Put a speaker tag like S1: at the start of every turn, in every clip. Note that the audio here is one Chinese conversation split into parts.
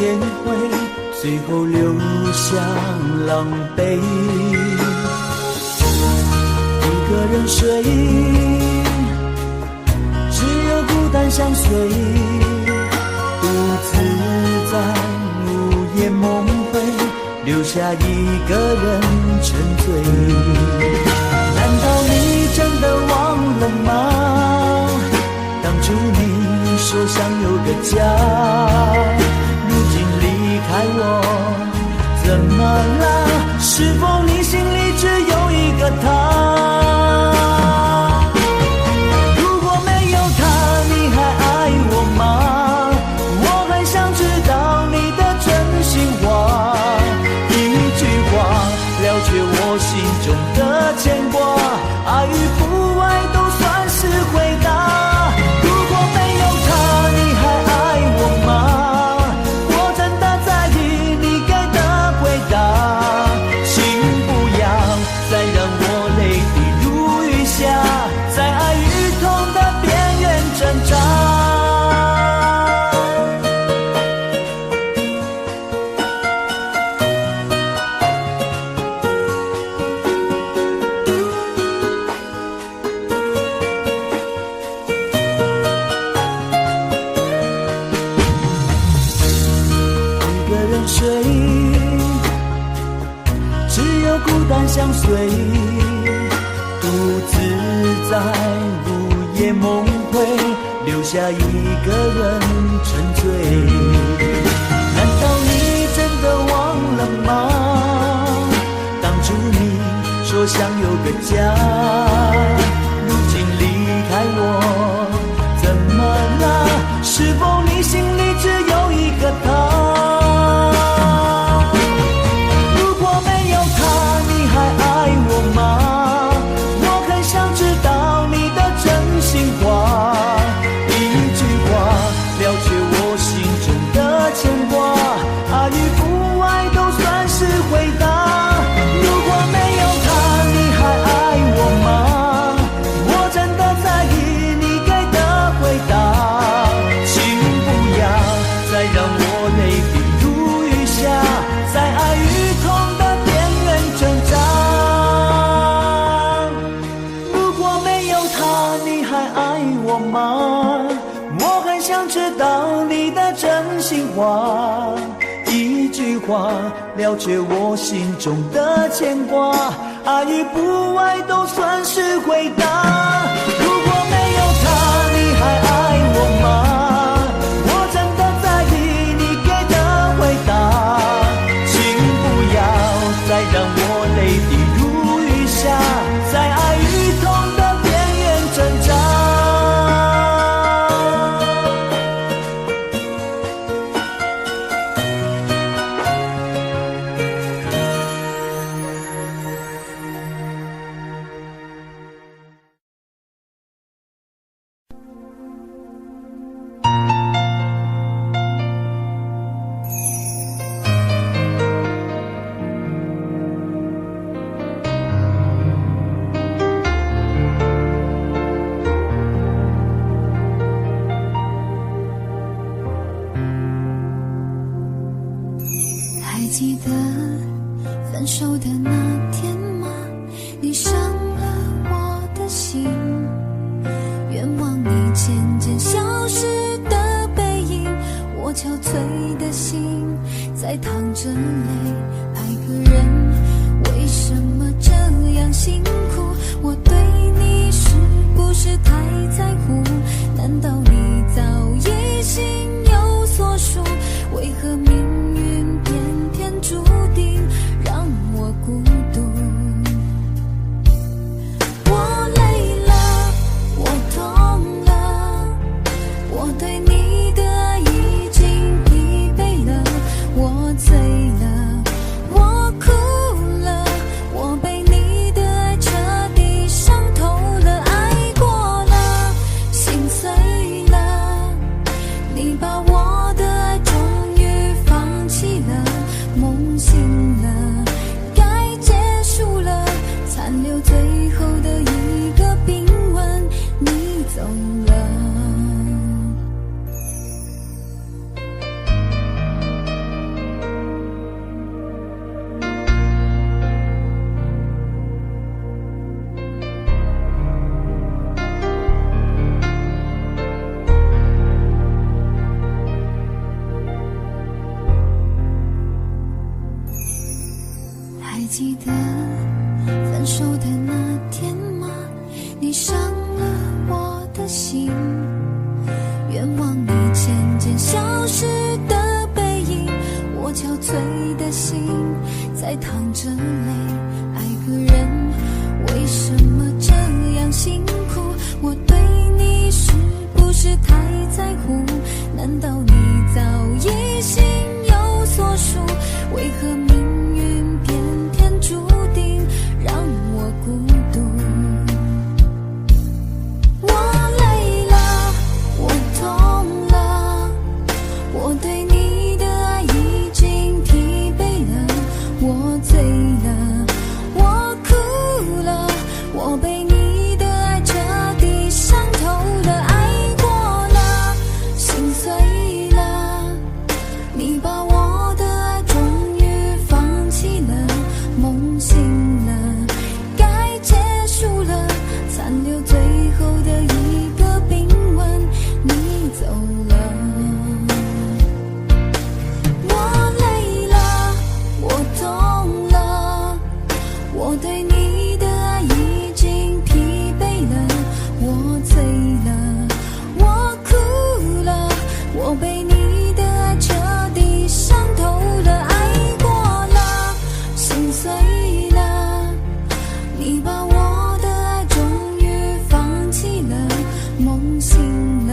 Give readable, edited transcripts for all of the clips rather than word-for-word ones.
S1: 也会最后流向狼狈。一个人睡，只有孤单相随，独自在午夜梦回，留下一个人沉醉。难道你真的忘了吗？当初你说想有个家，如今离开我，怎么了？是否你心里只有一个他？如果没有他，你还爱我吗？我很想知道你的真心话，一句话了却我心中的牵挂，爱与不爱都算是回答。相随，独自在午夜梦回，留下一个人沉醉。难道你真的忘了吗？当初你说想有个家，如今离开我，怎么了？是否你心里只有一个他？一句话了却我心中的牵挂，爱与不爱都算是回答。如果没有他，你还爱我吗？我真的在意你给的回答，请不要再让我泪滴如雨下，在爱与痛的边缘挣扎。
S2: 记得分手的那天吗？你伤了我的心，愿望你渐渐消失的背影，我憔悴的心在淌着泪。爱个人为什么这样辛苦？我对你是不是太在乎？难道你早已心有所属？为何命运偏偏注定让我孤独？我累了，我痛了，我对你的爱已经疲惫了，我醉了，我哭了，我被你的爱彻底伤透了，爱过了，心碎记得分手的那天吗？你伤了我的心，愿望你渐渐消失的背影，我憔悴的心在淌着泪。爱个人为什么这样辛苦？我对你是不是太在乎？难道你早已心有所属？为何命运偏偏注定让我孤独？我累了，我痛了，我对你的爱已经疲惫了，我醉了，我哭了，我被你的爱彻底伤透了，爱过了，心碎了，你把我的爱终于放弃了，梦醒了，该结束了，残留最后的一个冰吻，你走了。我累了，我痛了，我对你的爱已经疲惫了，我醉了，我哭了，我被你的爱彻底伤透了，爱过了，心碎了，你把我的爱终于放弃了，梦醒了，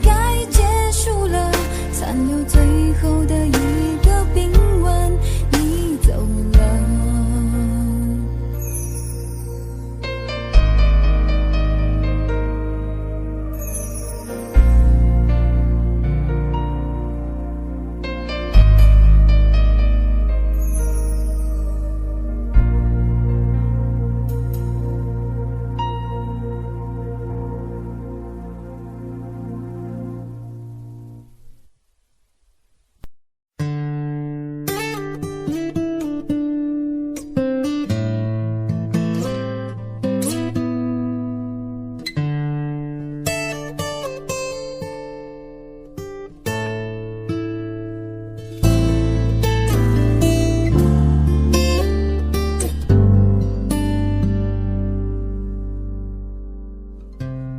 S2: 该结束了，残留最后的一个冰吻，你走了。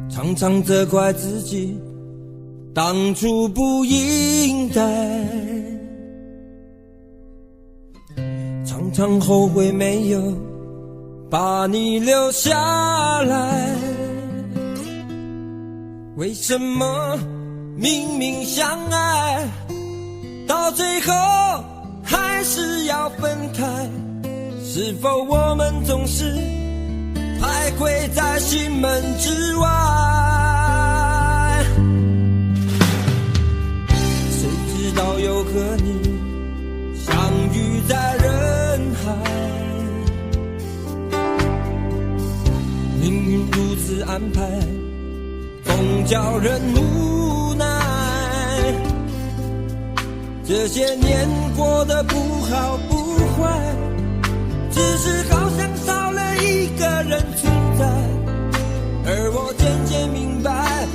S3: 常常责怪自己当初不应该，常常后悔没有把你留下来。为什么明明相爱，到最后还是要分开？是否我们总是徘徊在心门之外？谁知道又和你相遇在人海，命运如此安排，总叫人无奈。这些年过得不好不坏，只是好像少了一个人存在，而我渐渐明白，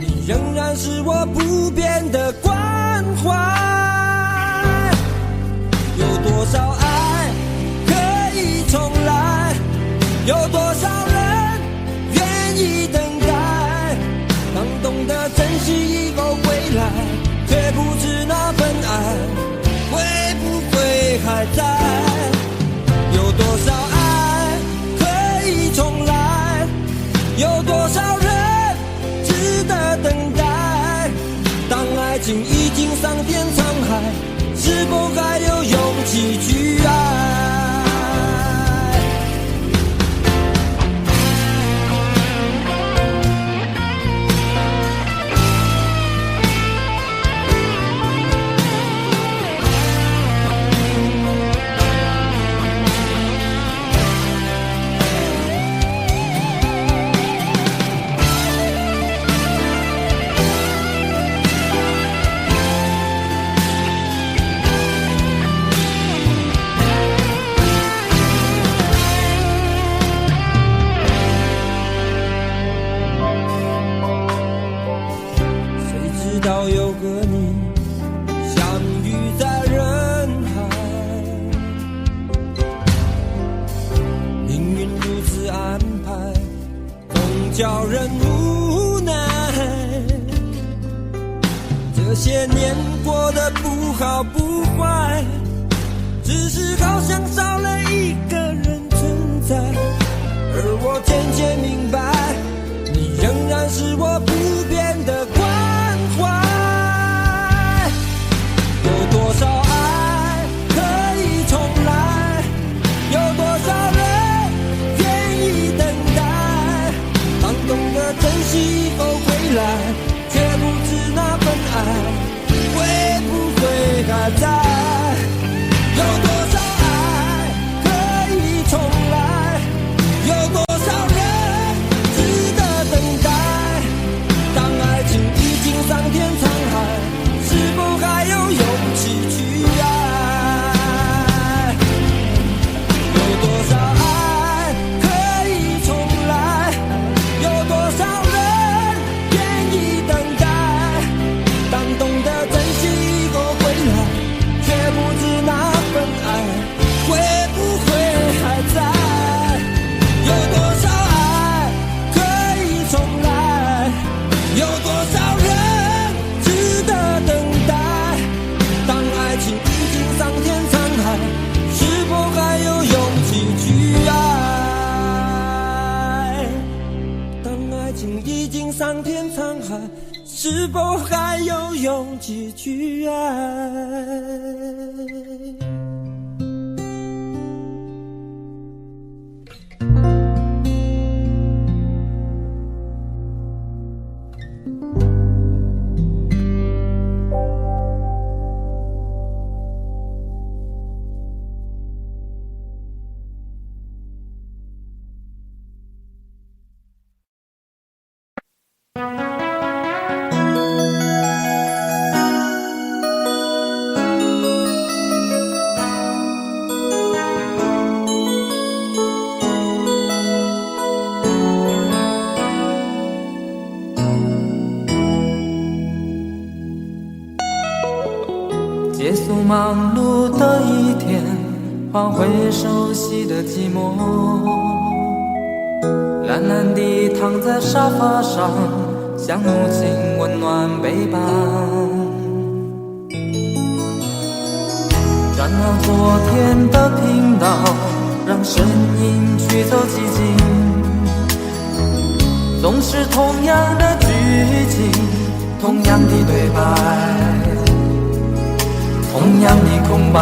S3: 你仍然是我不变的关怀。有多少爱可以重来，有多少人愿意等待，当懂得珍惜以后回来，却不知那份爱会不会还在。有多少爱可以重来，有多少人值得等待，当爱情已经桑田沧海，是否还有勇气去爱？叫人无奈。这些年过得不好不坏，只是好像少了一个人存在。而我渐渐明白，你仍然是我不变的关怀。有多少爱可以重来，有多少人愿意等待。当懂得珍惜以后回来，却不知那份爱会不会还在。有多少爱可以重来，有多少人值得等待。当爱情已经桑田沧海，是否还有勇气去爱？有多少爱可以重来，有多少人愿意等待。当懂得珍惜以后回来，却不知那份爱会不会还在。有多少爱可以重来，有多少人值得等待。当爱情已经桑田沧海，是否还有勇气去爱？当爱情已经桑田沧海，是否还有勇气去爱？
S4: 结束忙碌的一天，换回熟悉的寂寞，懒懒地躺在沙发上，像母亲温暖背膀。转到昨天的频道，让声音驱走寂静，总是同样的剧情，同样的对白，同样的空白。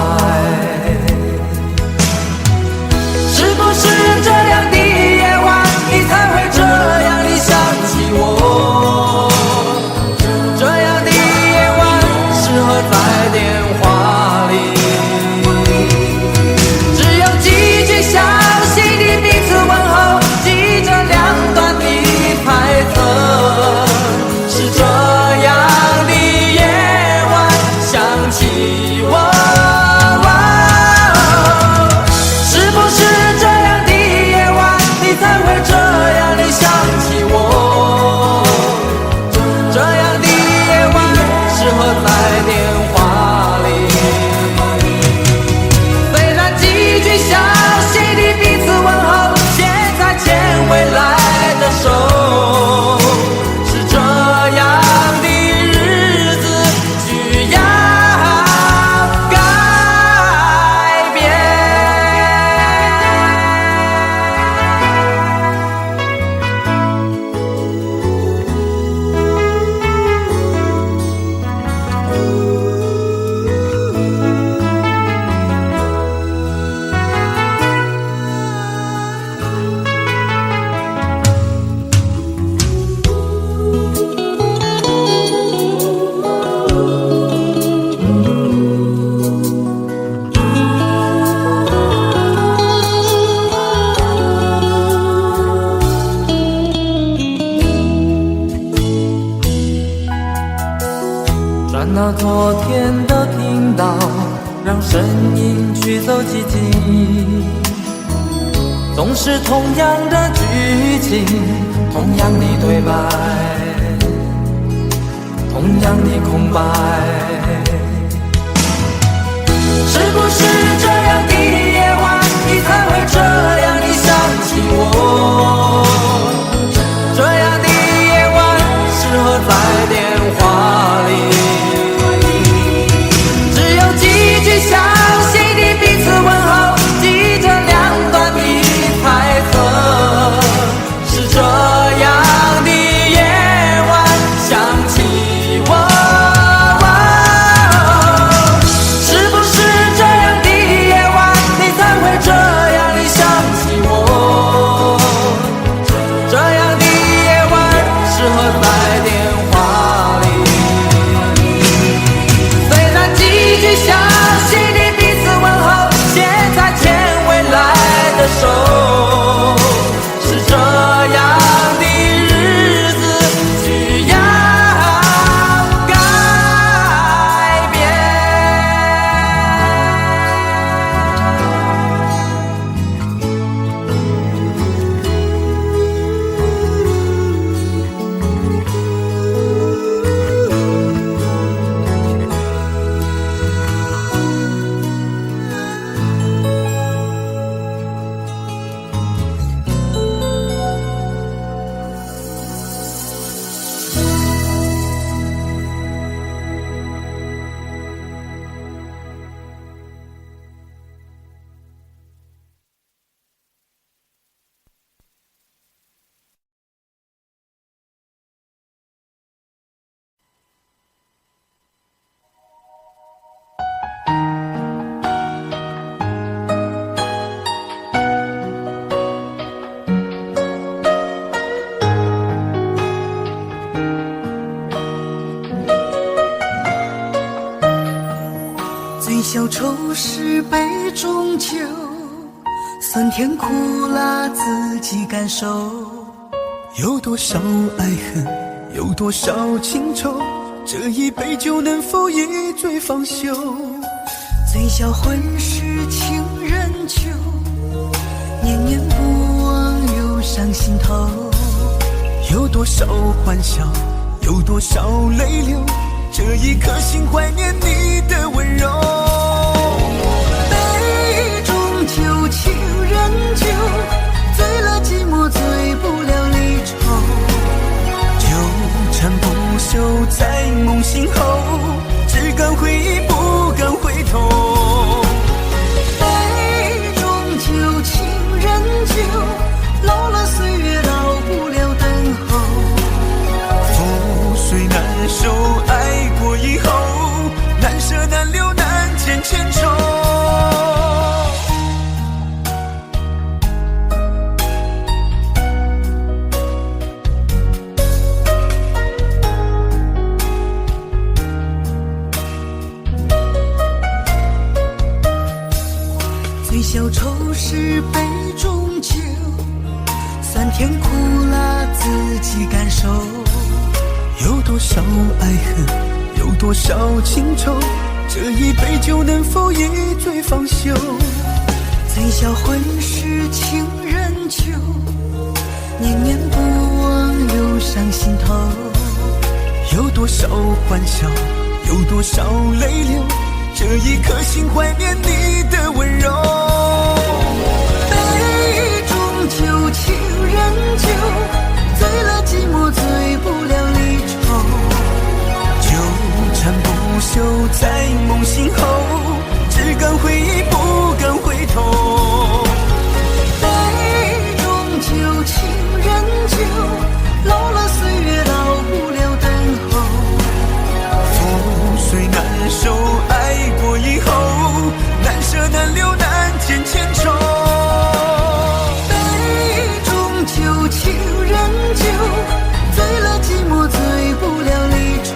S4: 是不是这样的夜晚，你才会这样地想起我？这样的夜晚适合在电话里，只有几句小心的彼此问候，记着两端的猜测。是这样的夜晚想起我。转到昨天的频道，让声音驱走寂静，总是同样的剧情，同样的对白，同样的空白。是不是这样的夜晚，你才会这样地想起我？这
S1: 小丑是杯中酒，酸甜苦辣自己感受。有多少爱恨，有多少情愁，这一杯酒能否一醉方休？醉销魂是情人酒，念念不忘忧伤心头。有多少欢笑，有多少泪流，这一颗心怀念你的温柔。杯中酒，情人酒，醉了寂寞，醉不了离愁。纠缠不休在梦醒后，只敢回忆不敢回头。杯中酒，情人酒，老了岁月老不了等候。覆水难收，爱过以后，难舍难留难见千愁。醉消愁是杯中酒，酸甜苦辣自己感受。有多少爱恨，有多少情愁，这一杯酒能否一醉方休？醉销魂是情人酒，念念不忘忧伤心头。有多少欢笑，有多少泪流，这一颗心怀念你的温柔。杯中酒，情人酒，醉了寂寞，醉不了离愁。纠缠不休在梦醒后，只敢回忆不敢回头。杯中酒，情人酒，老了岁月老不了等候。覆水难收，爱过以后，难舍难留难见千愁。杯中酒，情人酒，醉了寂寞，醉不了离愁。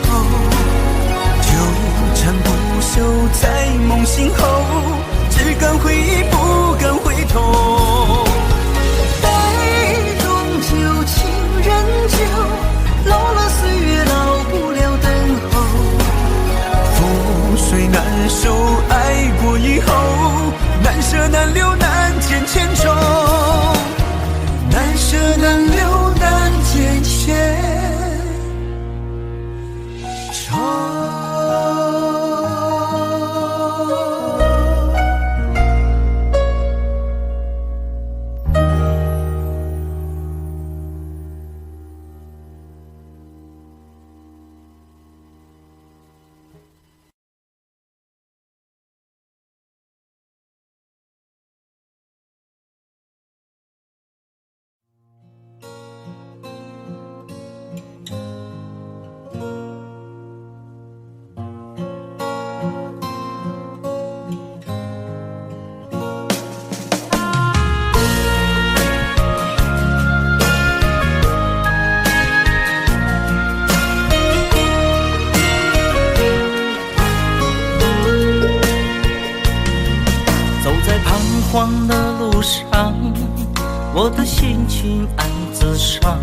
S1: 纠缠不休在梦醒后，只敢回忆不敢回头。杯中酒，情人酒，老了岁月老不了等候。覆水难收，爱过以后，难舍难留难见千愁。难舍难留难见千愁。
S5: 慌的路上，我的心情暗自伤，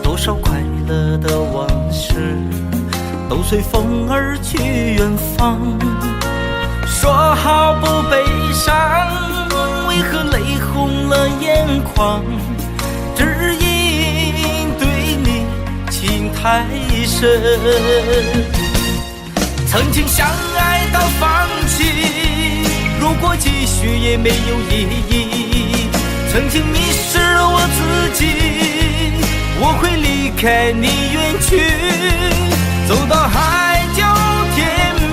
S5: 多少快乐的往事都随风而去远方。说好不悲伤，为何泪红了眼眶？只因对你情太深，曾经相爱到放弃，如果继续也没有意义。曾经迷失了我自己，我会离开你远去，走到海角天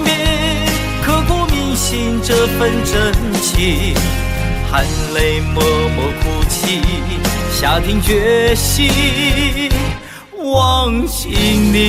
S5: 边，刻骨铭心这份真情，含泪默默哭泣，下定决心忘记你。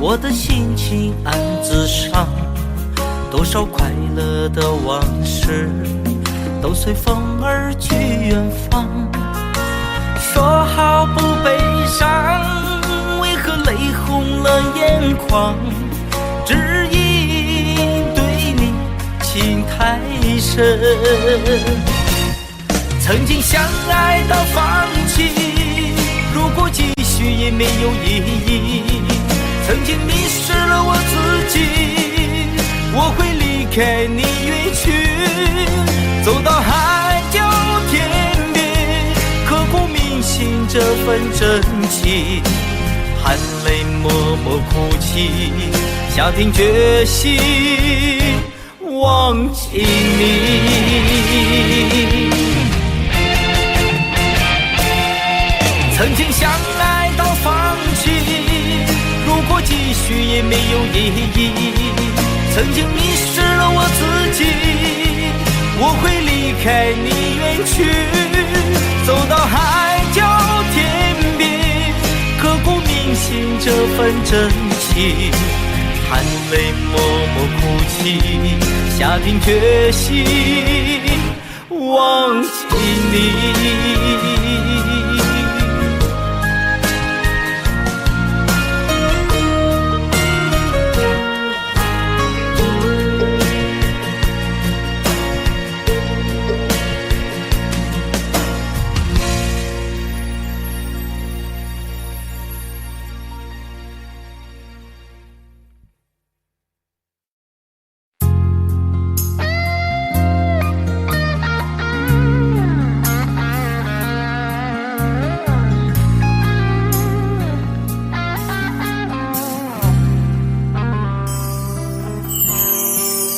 S5: 我的心情暗自伤，多少快乐的往事都随风而去远方。说好不悲伤，为何泪红了眼眶？只因对你情太深，曾经相爱到放弃，如果继续也没有意义。曾经迷失了我自己，我会离开你远去，走到海角天边，刻骨铭心这份真情，含泪默默哭泣，下定决心忘记你。曾经相爱到放弃，如果继续也没有意义。曾经迷失了我自己，我会离开你远去，走到海角天边，刻骨铭心这份真情，含泪默默哭泣，下定决心忘记你。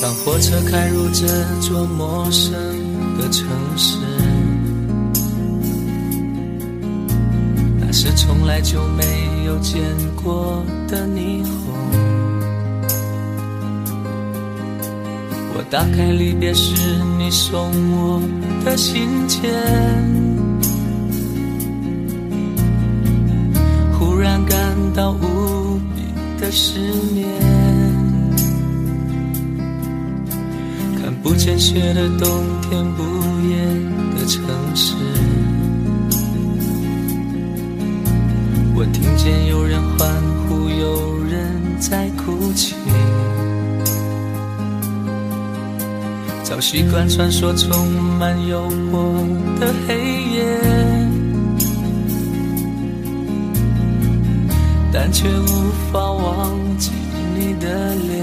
S4: 当火车开入这座陌生的城市，那是从来就没有见过的霓虹。我打开离别时你送我的信件，忽然感到无比的失眠。不见雪的冬天，不夜的城市，我听见有人欢呼，有人在哭泣。早习惯穿梭充满诱惑的黑夜，但却无法忘记你的脸。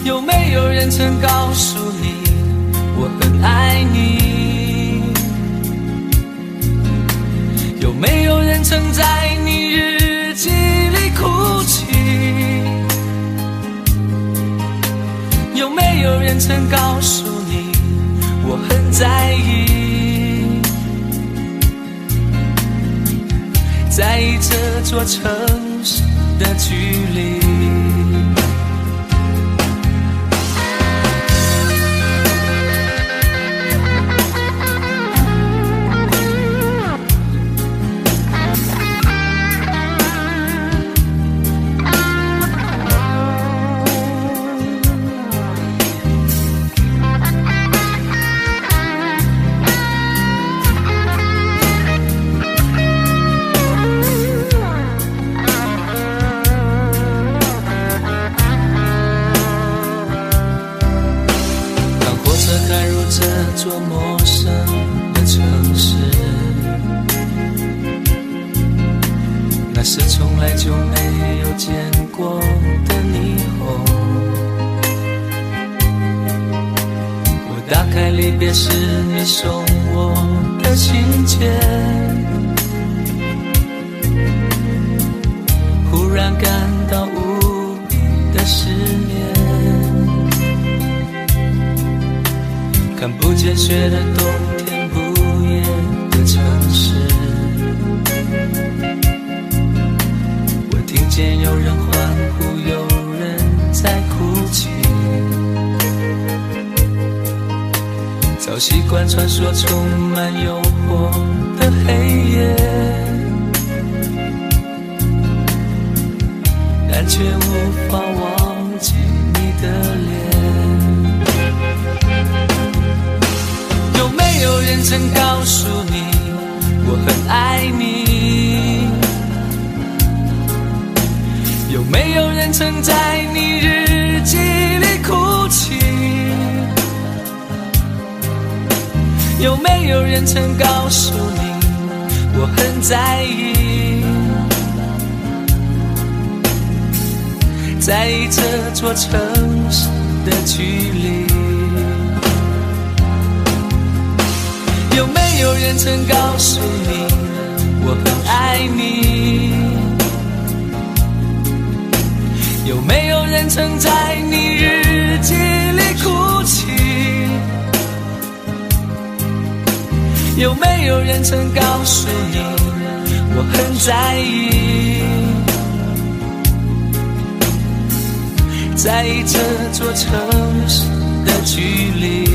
S4: 有没有人曾告诉你我很爱你？有没有人曾在你日记里哭泣？有没有人曾告诉你我很在意？在意这座城市的距离。这座陌生的城市，那是从来就没有见过的霓虹。我打开离别时你送我的信件，忽然感到无比的失眠。看不见雪的冬天，不夜的城市，我听见有人欢呼，有人在哭泣。早习惯穿梭充满诱惑的黑夜，却无法忘记你的脸。有没有人曾告诉你我很爱你？有没有人曾在你日记里哭泣？有没有人曾告诉你我很在意？在意这座城市的距离。有没有人曾告诉你我很爱你？有没有人曾在你日记里哭泣？有没有人曾告诉你我很在意？在意这座城市的距离。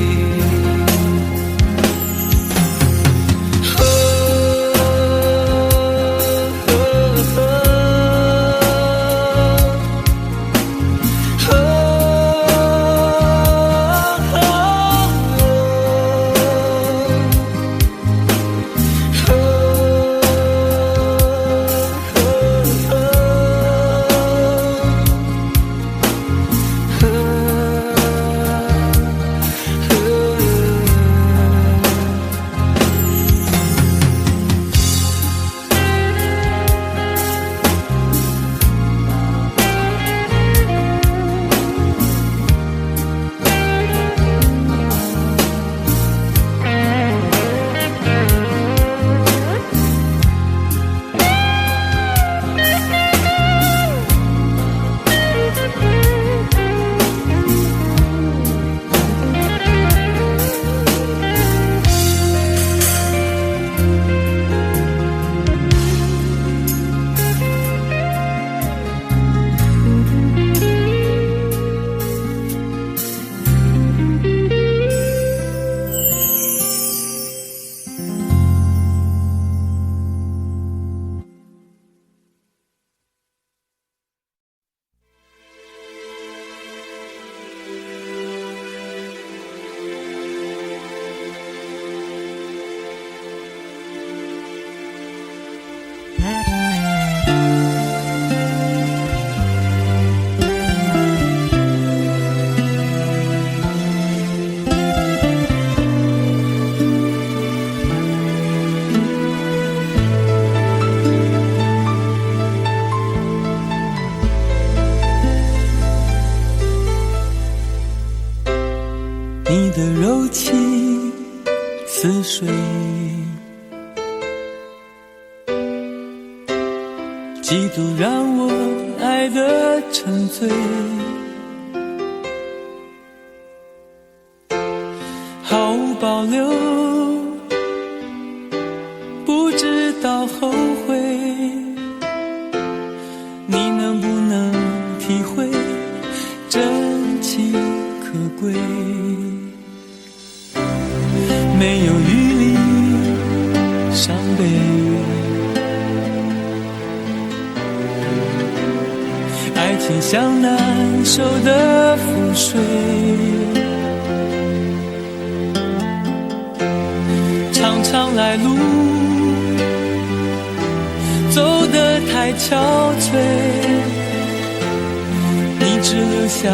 S1: 你的柔情似水，几度让我爱得沉醉，毫无保留，不知道后悔。你能不能体会真情可贵？没有余力伤悲，爱情像难收的覆水，长长来路走得太憔悴，你只留下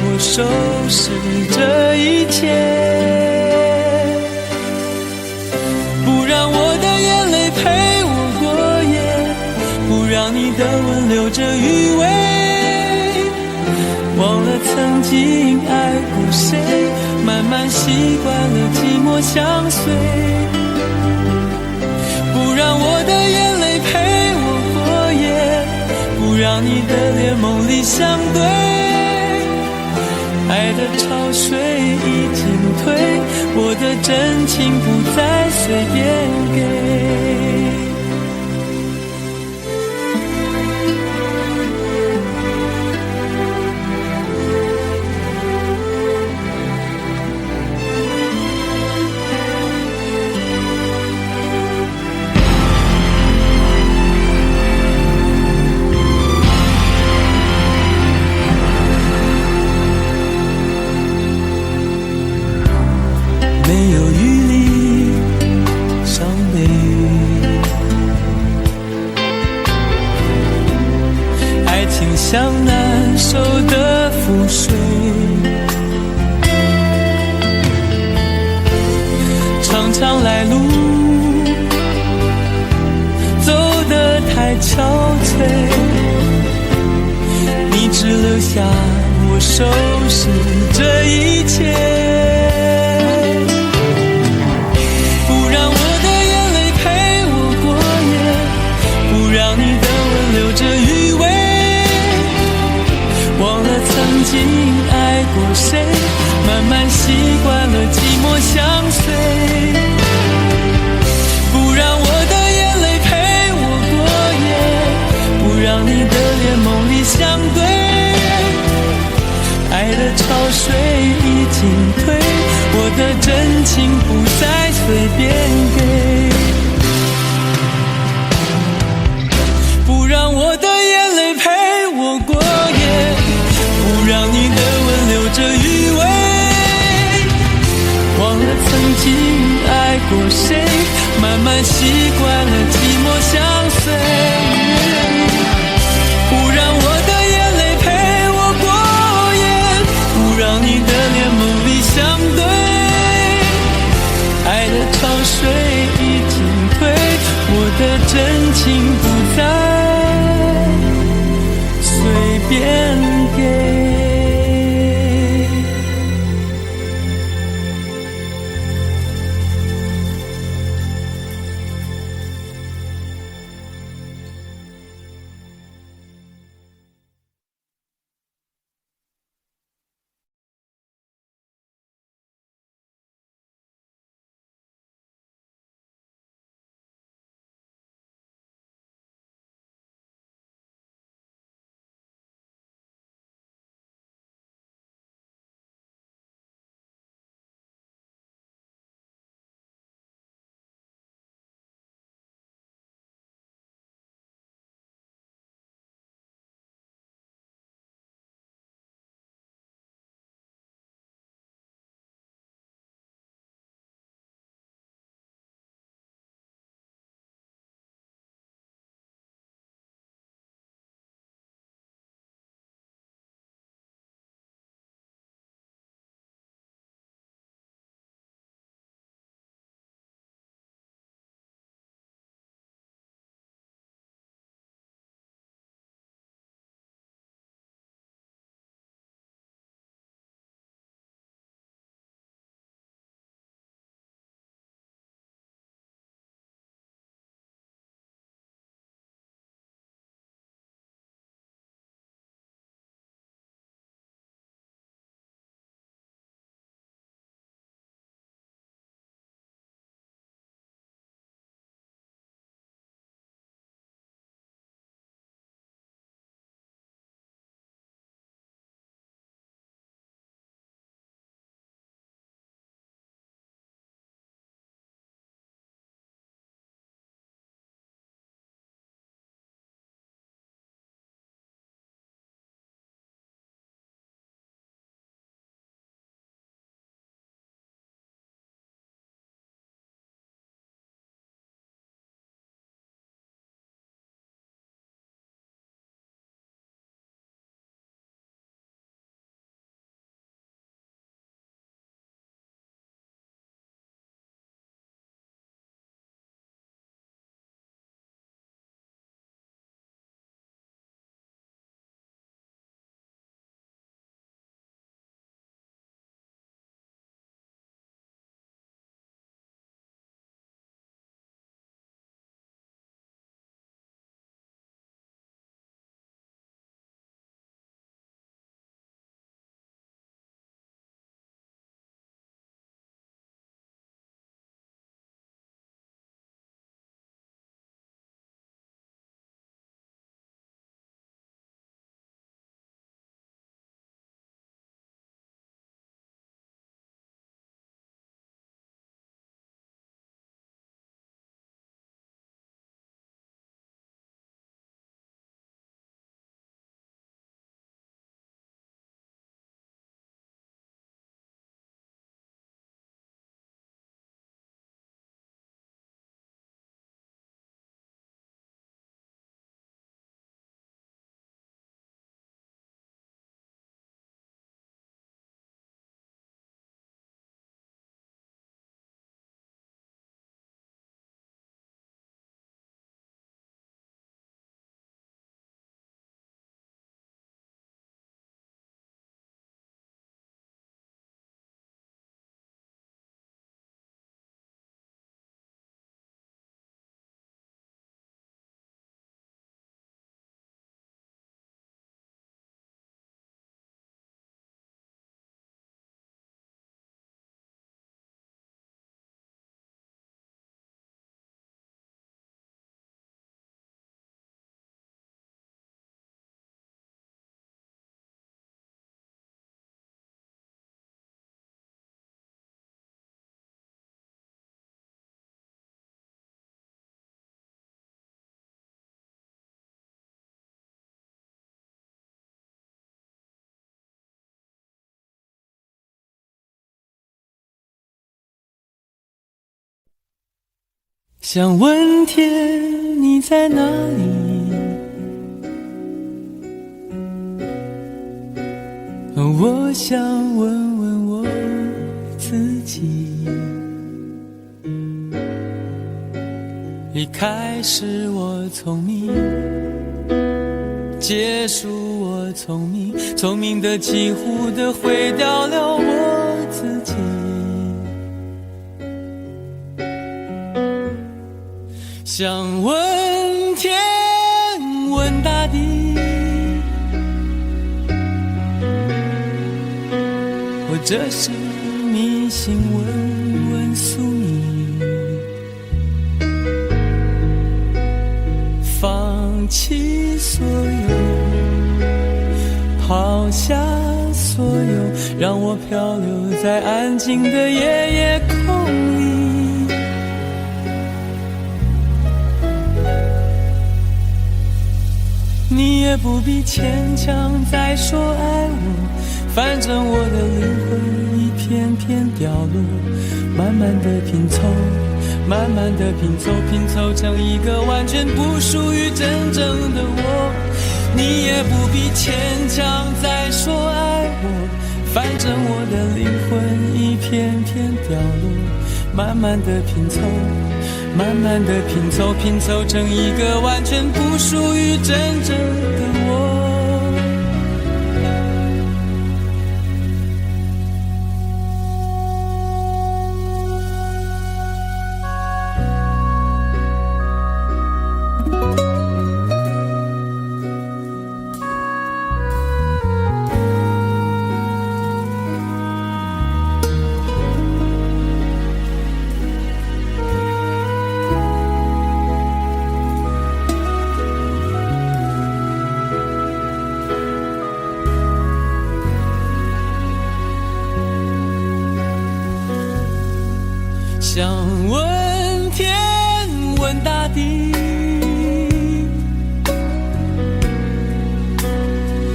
S1: 我收拾这一切。让你的吻留着余味，忘了曾经爱过谁，慢慢习惯了寂寞相随。不让我的眼泪陪我过夜，不让你的脸梦里相对。爱的潮水已经退，我的真情不再随便给。
S6: 像难收的覆水，常常来路走得太憔悴，你只留下我收拾这一切，不让我的眼泪陪我过夜，不让你的吻留着余味，忘了曾经爱过谁，慢慢习惯了寂寞相随，不让我的眼泪陪我过夜，不让你的脸梦里相对，爱的潮水已经退，我的真情不再随便给，不让我的眼泪陪我过夜，不让你的吻留着余味，忘了曾经爱过谁，慢慢习惯了寂寞相随，不让我的眼泪陪我过夜，不让你的脸梦里相对，爱的潮水已经退，我的真情不再随便给。想问天你在哪里？我想问问我自己。一开始我聪明，结束我聪明，聪明的几乎的毁掉了我自己。想问天问大地，或者是迷信问问宿命，放弃所有，抛下所有，让我漂流在安静的夜夜空里。你也不必牵强再说爱我，反正我的灵魂一片片掉落，慢慢的拼凑，慢慢的拼凑，拼凑成一个完全不属于真正的我。你也不必牵强再说爱我，反正我的灵魂一片片掉落，慢慢的拼凑，慢慢的拼凑，拼凑成一个完全不属于真正的我。想问天问大地，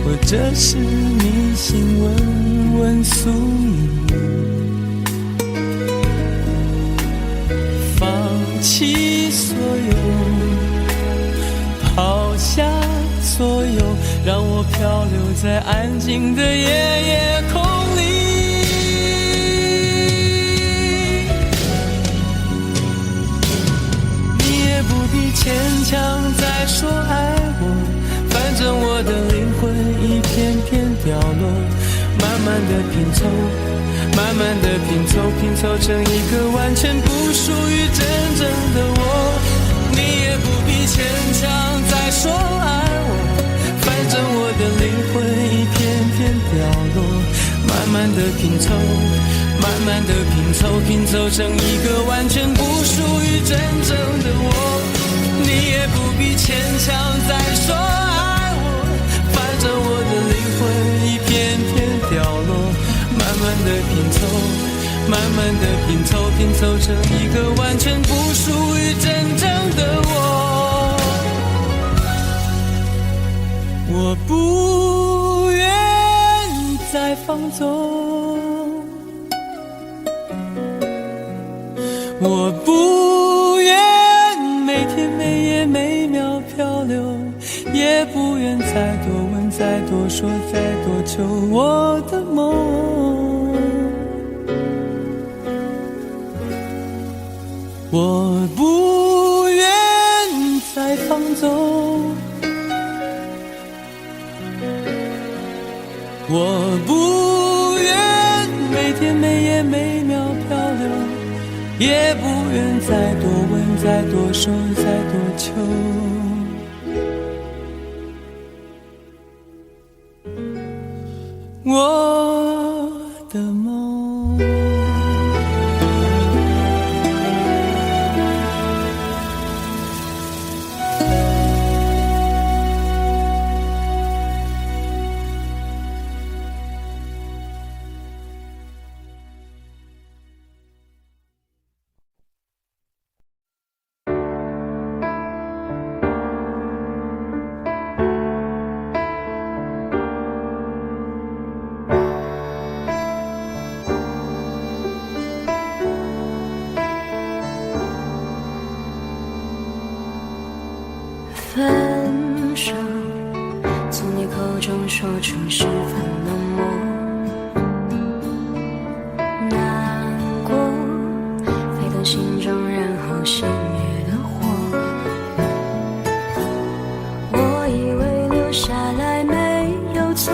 S6: 或者是迷信问问宿命，放弃所有，抛下所有，让我漂流在安静的夜夜空里。牵强再说爱我，反正我的灵魂一片片掉落，慢慢的拼凑，慢慢的拼凑，拼凑成一个完全不属于真正的我。你也不必牵强再说爱我，反正我的灵魂一片片掉落，慢慢的拼凑，慢慢的拼凑，拼凑成一个完全不属于真正的我。你也不必牵强再说爱我，反正我的灵魂一片片掉落，慢慢的拼凑，慢慢的拼凑，拼凑成一个完全不属于真正的我。我不愿再放纵，我不愿每天每夜每秒漂流，也不愿再多问再多说再多求我的梦。我不愿再放纵，我不愿每天每夜每秒漂流，也不愿再多问再多说再多求我的梦。
S2: 中说出十分冷漠，难过沸腾心中，然后熄灭的火。我以为留下来没有错，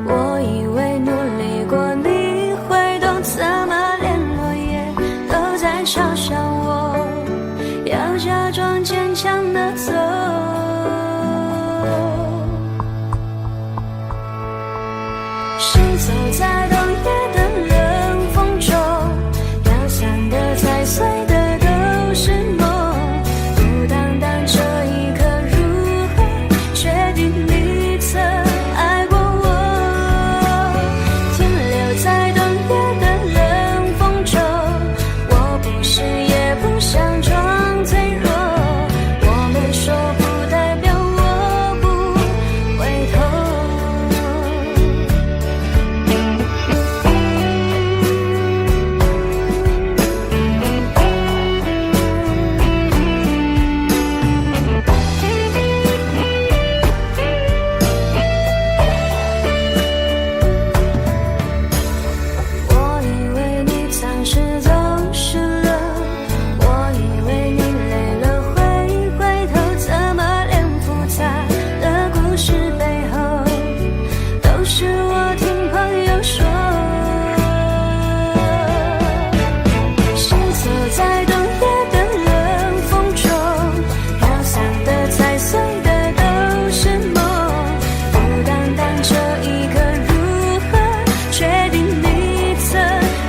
S2: 我以为努力过你会懂，怎么连落叶都在嘲笑我，要假装坚强的走。行走在冬夜的冷风中，飘散的踩碎的都是梦，不单单这一刻，如何确定你曾爱过我？停留在冬夜的冷风中，我不是也不想装脆弱，我没说不代表我不回头。我以为你暂时走失了，我以为你累了会回头，怎么连复杂的故事背后都是我听朋友说。行走在冬夜的冷风中，飘散的踩碎的都是梦，不单单这一刻，如何确定你曾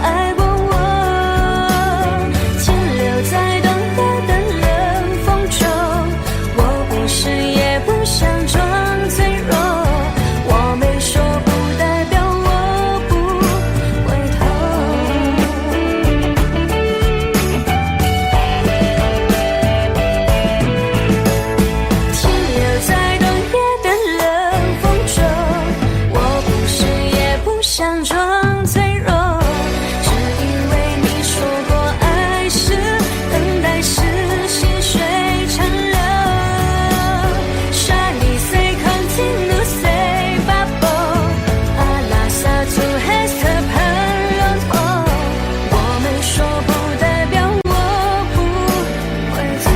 S2: 爱过我？停留在冬夜的冷风中，我不是也不想装脆弱，我没说不代表我不回头。停留在冬夜的冷风中，我不是也不想装脆弱，只因为你说过爱是等待是细水长流。Shiny say continue say bubble ala sa tu hesta pan long， 我没说不代表我不回头。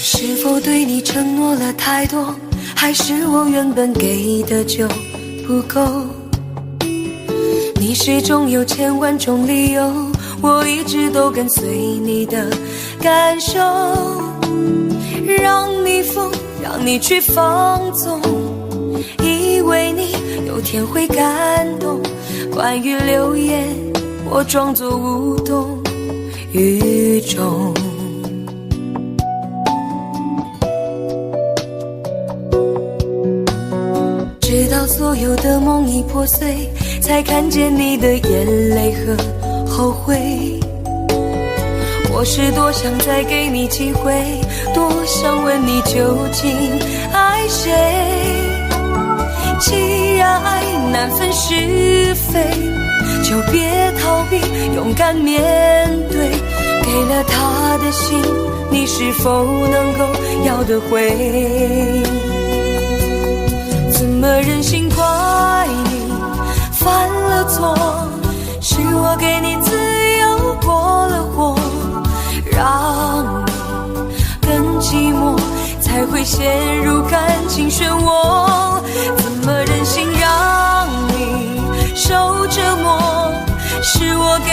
S2: 是否对你承诺了太多，还是我原本给的就不够？你始终有千万种理由，我一直都跟随你的感受，让你疯，让你去放纵，以为你有天会感动。关于流言，我装作无动于衷。直到所有的梦已破碎，才看见你的眼泪和后悔。我是多想再给你机会，多想问你究竟爱谁。既然爱难分是非，就别逃避，勇敢面对。给了他的心，你是否能够要得回？怎么忍心怪你犯了错？是我给你自由过了火，让你更寂寞，才会陷入感情漩涡。怎么忍心让你受折磨？是我给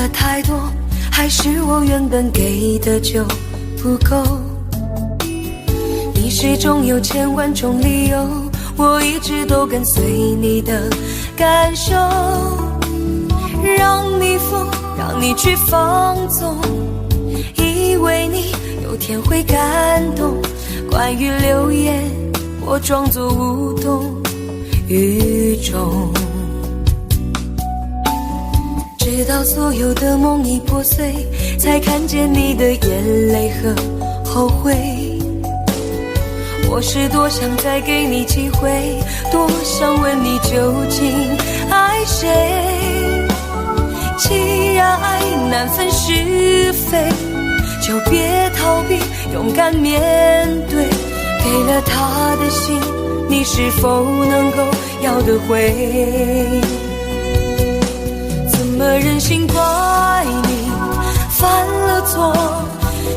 S2: 的太多，还是我原本给的就不够？你始终有千万种理由，我一直都跟随你的感受，让你疯，让你去放纵，以为你有天会感动。关于流言，我装作无动于衷，直到所有的梦已破碎，才看见你的眼泪和后悔。我是多想再给你机会，多想问你究竟爱谁。既然爱难分是非，就别逃避，勇敢面对。给了他的心，你是否能够要得回？怎么忍心怪你犯了错？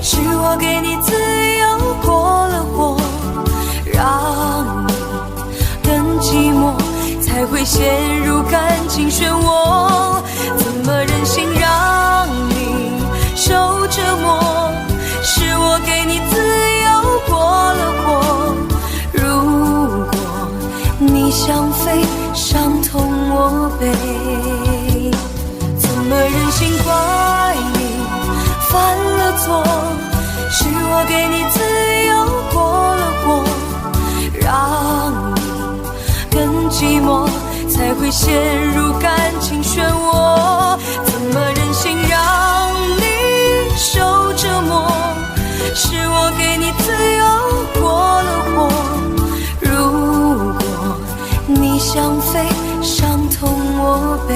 S2: 是我给你自由过了火，让你更寂寞，才会陷入感情漩涡。怎么忍心让你受折磨？是我给你自由过了火，如果你想飞，伤痛我背。怎么忍心怪你犯了错？是我给你自由过了火，让你更寂寞，才会陷入感情漩涡。怎么忍心让你受折磨？是我给你自由过了火，如果你想飞，伤痛我背。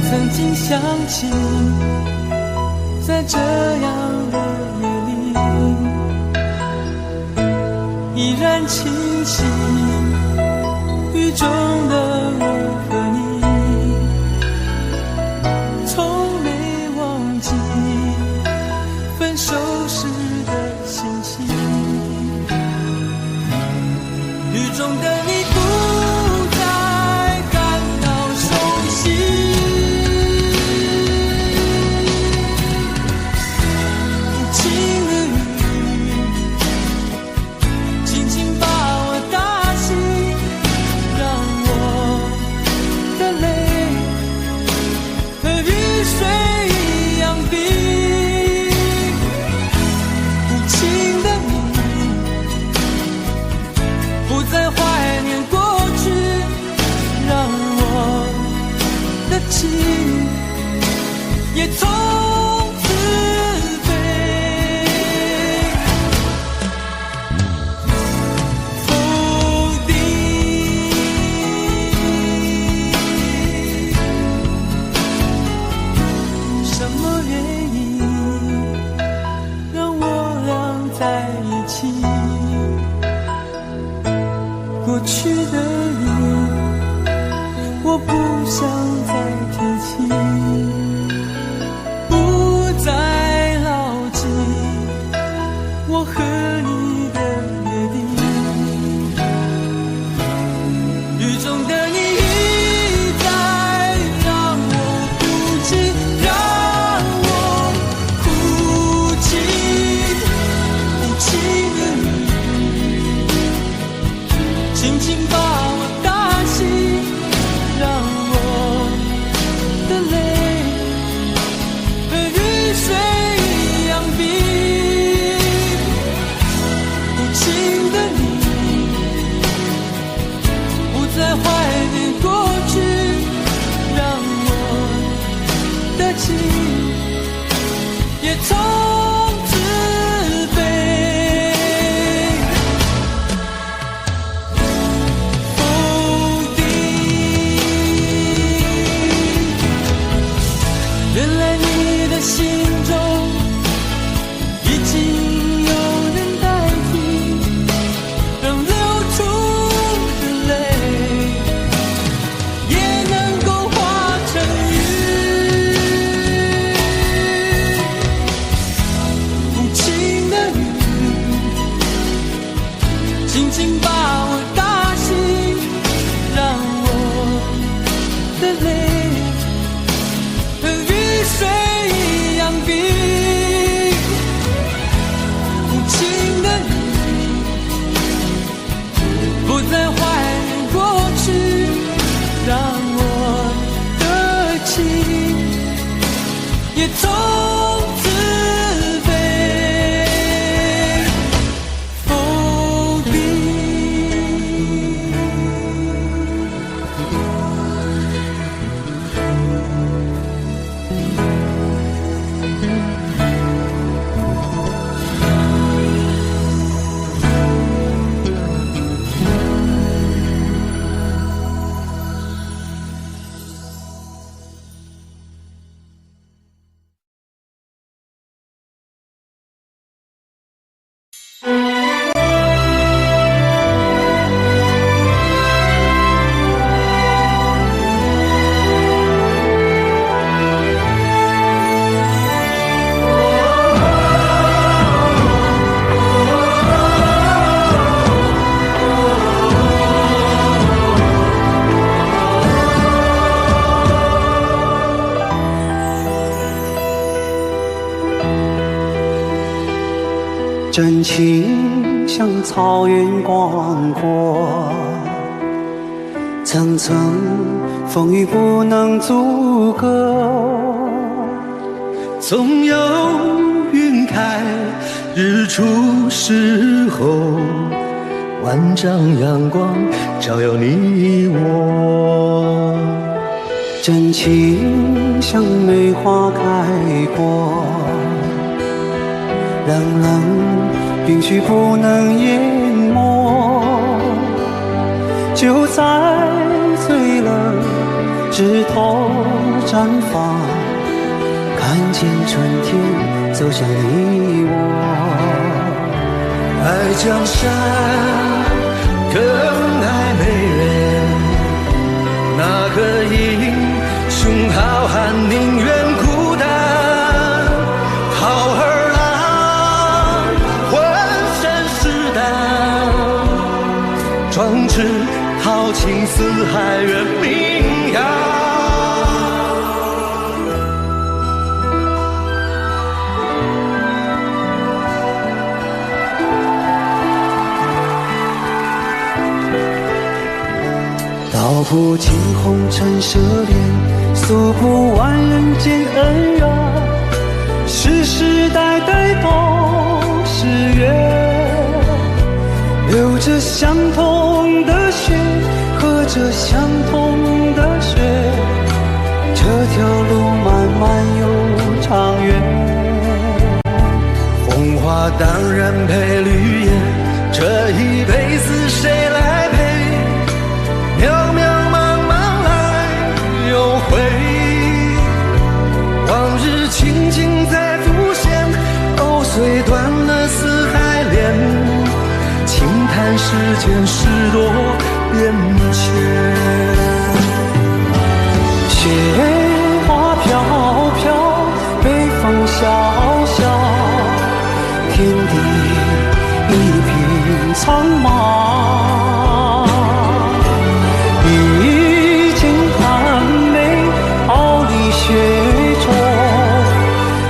S6: 曾经想起，在这样的夜里，依然清晰雨中的我和你，从没忘记分手时的心情。雨中的你不再感到熟悉，也从此飞，否定什么原因让我俩在一起？过去的你，我不想再提起。我和你的约定，雨中的你一再让我哭泣，让我哭泣，无情的你，轻轻把我打醒，让我
S7: 真情像草原广阔，层层风雨不能阻隔。
S1: 总有云开日出时候，万丈阳光照耀你我。
S7: 真情像梅花开过，冷冷冰雪不能淹没。就在最冷枝头绽放，看见春天走向你我。
S1: 爱江山更爱美人，那个英雄好汉宁愿孤单。好儿郎浑身是胆，壮志豪情四海远名扬。
S7: 道不尽红尘奢恋，诉不完人间恩怨，世世代代都是缘。流着相同的血，喝着相同的水，这条路漫漫又长远。
S1: 红花当然配绿叶，这一辈子谁来陪？渺渺茫茫来又回，往日情景再浮现，藕虽断了丝还连，轻叹世间事多变迁。
S7: 雪花飘飘，北风萧萧，天地一片苍茫。雪中，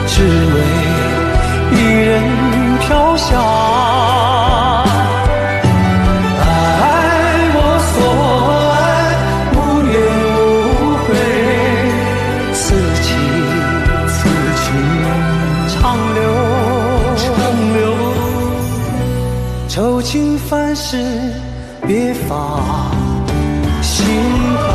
S7: 只为一人飘香。爱我所爱，无怨无悔，此情长留。愁情烦事别放心头。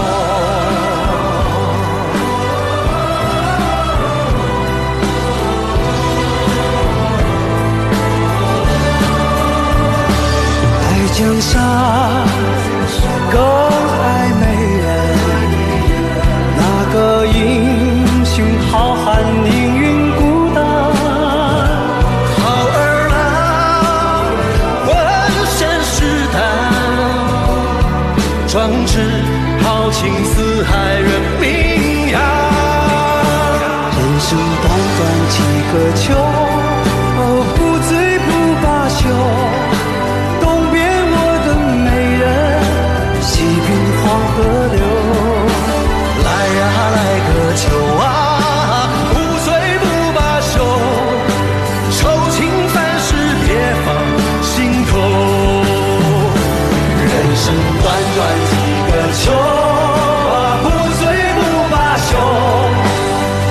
S7: 江山更爱美人，那个英雄好汉宁愿孤单。
S1: 好儿郎浑身是胆，壮志豪情四海远名扬。
S7: 人生短短几个秋，不醉不罢休。黄河流，
S1: 来呀来个秋啊，不醉不罢休，愁情烦事别放心头。人生短短几个秋啊，不醉不罢休，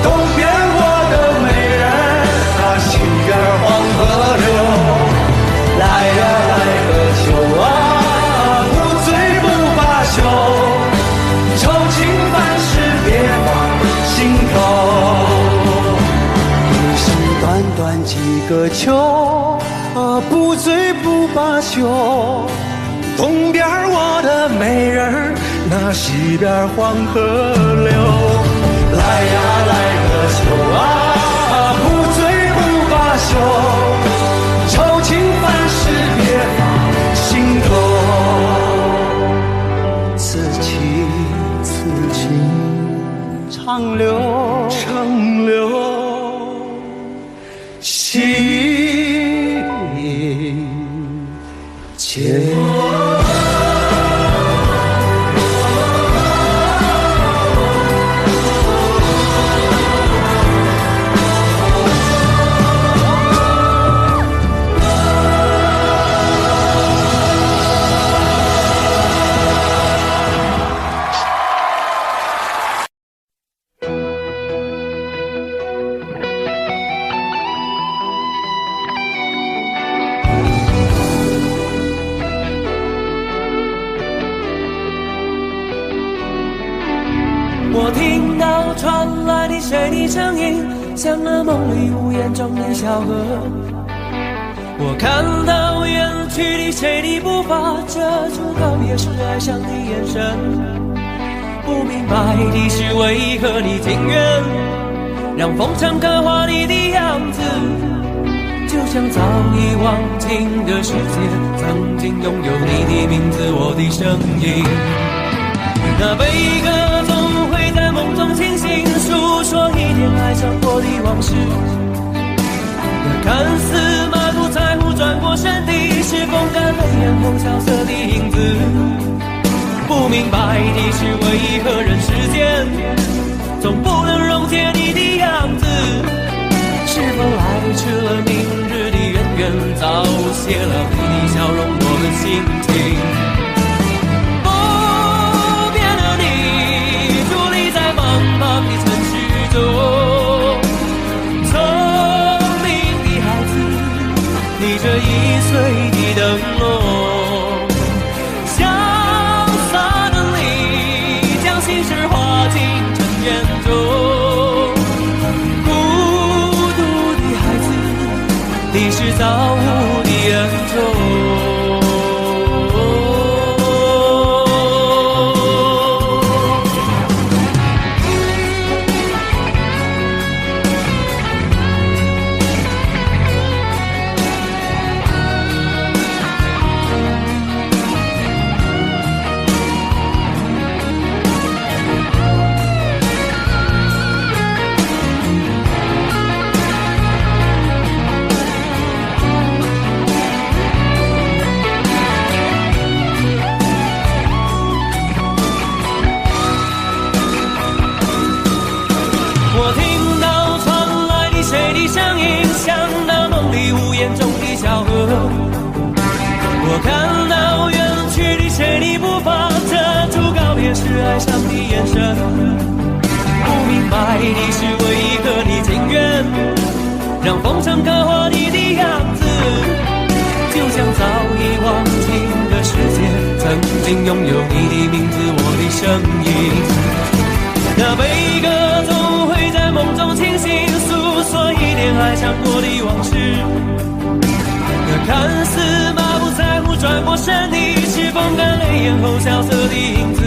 S1: 东边我的美人啊，西边黄河流。来呀来个秋啊，愁情烦事别放心头。
S7: 人生短短几个秋，不醉不罢休。
S1: 东边我的美人，那西边黄河流。来呀来个秋啊，不醉不罢休，愁情烦事别放心头。
S7: 长留，
S1: 心间。
S6: 谁的声音，像那梦里无言中的小河。我看到远去的谁的步伐，遮住告别时哀伤的眼神。不明白的是为何你情愿让风尘刻画你的样子，就像早已忘情的世界曾经拥有你的名字，我的声音。那悲歌总会在梦中清醒，诉说一天爱上过的往事。那看似满不在乎转过身的，是风干泪眼后萧瑟的影子。不明白的是为何人世间总不能溶解你的样子，是否来迟了明日的渊源，早谢了你的笑容我的心情。不变的你伫立在茫茫的城市中，聪明的孩子，你这一岁的灯笼，潇洒的你将心事化进尘缘中。你是造物的恩宠。我看到远去的谁的步伐，遮住告别时哀伤的眼神。不明白的是为何你情愿让风尘刻画你的样子，就像早已忘情的世界曾经拥有你的名字，我的声音。那悲歌总会在梦中清醒，诉说一点爱上过的往事。那看似满不在乎转过身的，是风干泪眼后萧瑟的影子。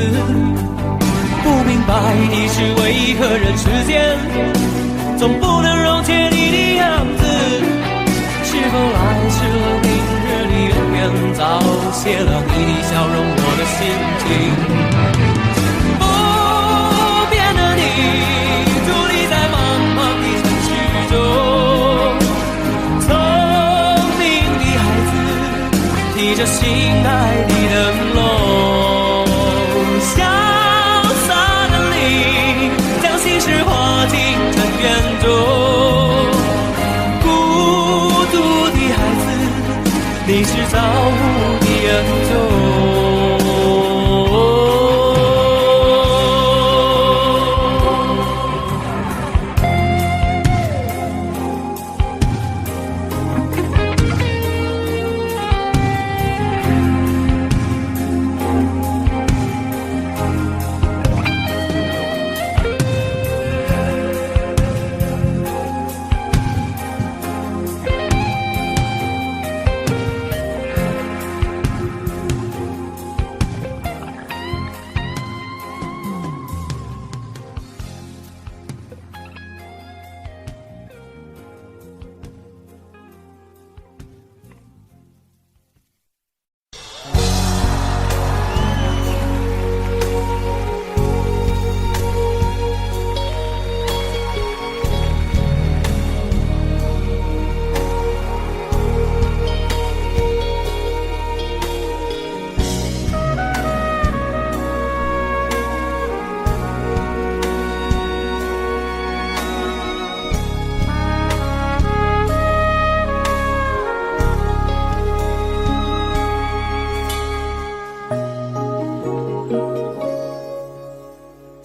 S6: 不明白的是为何人世间总不能溶解你的样子，是否来迟了明日的渊源，早谢了你的笑容我的心情。不变的你伫立在茫茫的城市中，提着心爱的灯笼，潇洒的你将心事化进尘缘中。孤独的孩子，你是造物的恩宠。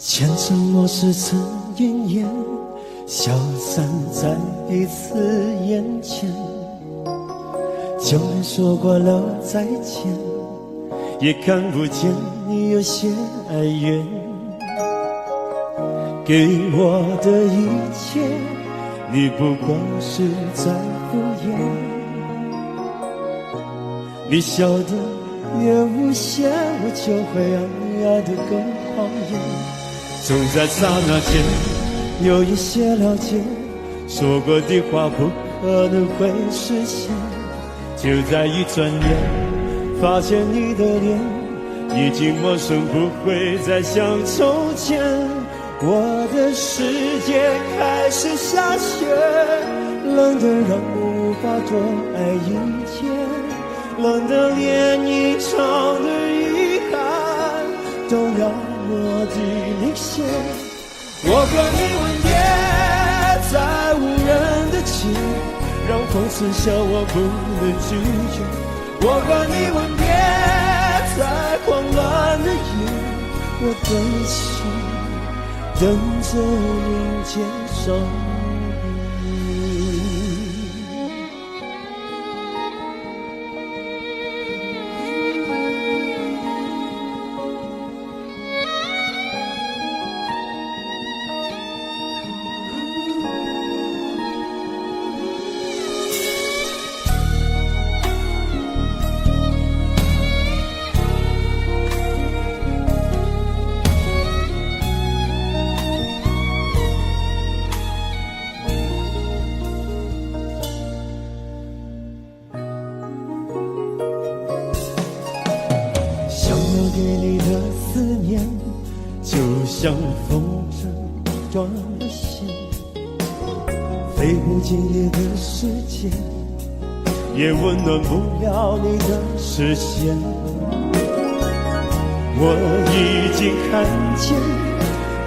S7: 前尘往事曾奄奄，消散在彼此眼前。就连说过了再见，也看不见你有些哀怨。
S1: 给我的一切，你不过是在敷衍。你笑得越无邪，我就会爱得更狂野。总在刹那间有一些了解，说过的话不可能会实现。就在一转眼，发现你的脸已经陌生，不会再像从前。我的世界开始下雪，冷得让我无法多爱一天，冷得连一场的遗憾都那么的明显。我和你吻别在无人的街，让风痴笑我不能拒绝。我和你吻别在慌乱的夜，我的心等着迎接伤悲。给你的思念，就像风筝断了线，飞不进你的世界，也温暖不了你的视线。我已经看见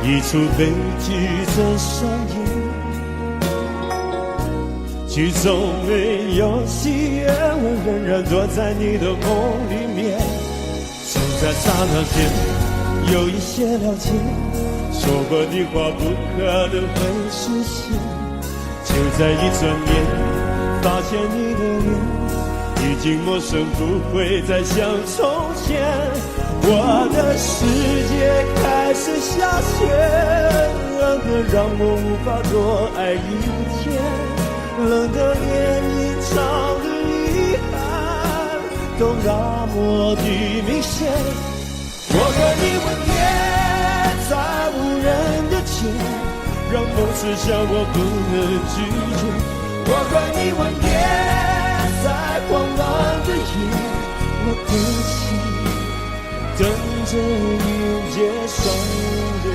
S1: 一出悲剧正上演，剧中没有喜悦，我仍然躲在你的梦里面。总在刹那间有一些了解，说过的话不可能会实现。就在一转眼，发现你的脸已经陌生，不会再像从前。我的世界开始下雪，冷得让我无法多爱一天，冷得连一场的遗憾都那么的明显。我和你吻别在无人的街，让梦痴笑我不能拒绝。我和你吻别在慌乱的夜，我的心等着迎接伤悲。